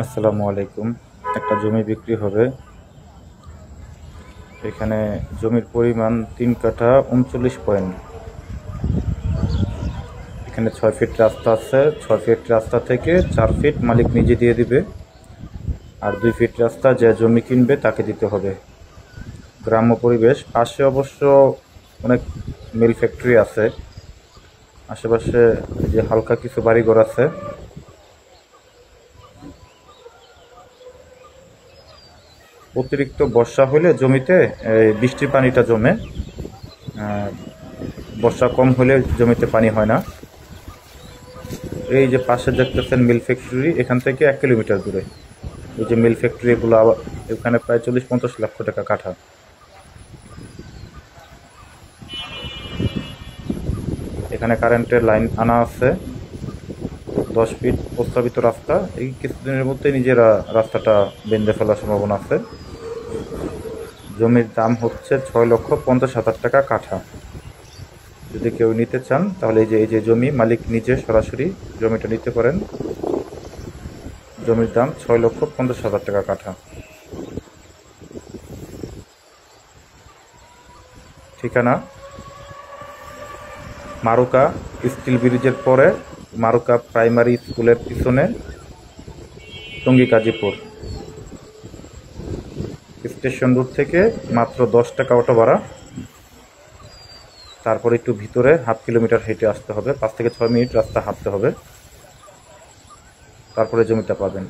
আসসালামু আলাইকুম। একটা জমি বিক্রি হবে। এখানে জমির পরিমাণ 3 কাঠা 39 পয়েন্ট। এখানে 6 ফিট রাস্তা আছে। 6 ফিট রাস্তা থেকে 4 ফিট মালিক নিজে দিয়ে দিবে, আর 2 ফিট রাস্তা যে জমি কিনবে তাকে দিতে হবে। গ্রাম্য পরিবেশ, পাশে অবশ্য অনেক মিল ফ্যাক্টরি আছে। আশেপাশে যে হালকা কিছু বাড়িঘর আছে। অতিরিক্ত বর্ষা হলে জমিতে বৃষ্টির পানিটা জমে। বর্ষা কম হলে জমিতে পানি হয় না। এই যে পাশে দেখতেছেন মিল ফ্যাক্টরি, এখান থেকে 1 কিলোমিটার দূরে। এই যে মিল ফ্যাক্টরি এগুলো এখানে প্রায় 40-50 লক্ষ টাকা কাঠা। এখানে কারেন্টের লাইন আনা আছে। 10 ফিট প্রস্তাবিত রাস্তা। এই কিছুদিনের মধ্যে নিজেরা রাস্তাটা বেঁধে ফেলার সম্ভাবনা আছে। জমির দাম হচ্ছে 6,50,000 টাকা কাঠা। যদি কেউ নিতে চান তাহলে এই যে জমি মালিক নিজে সরাসরি জমিটা নিতে পারেন। জমির দাম 6,50,000 টাকা কাঠা। ঠিকানা মারুকা স্টিল ব্রিজের পরে, মারুকা প্রাইমারি স্কুলের পিছনে, টঙ্গী গাজীপুর। স্টেশন রোড থেকে মাত্র 10 টাকা অটো ভাড়া। তারপর একটু ভিতরে ½ কিলোমিটার হেঁটে আসতে হবে, 5 থেকে 6 মিনিট রাস্তা হাঁটতে হবে। তারপরে জমিটা পাবেন।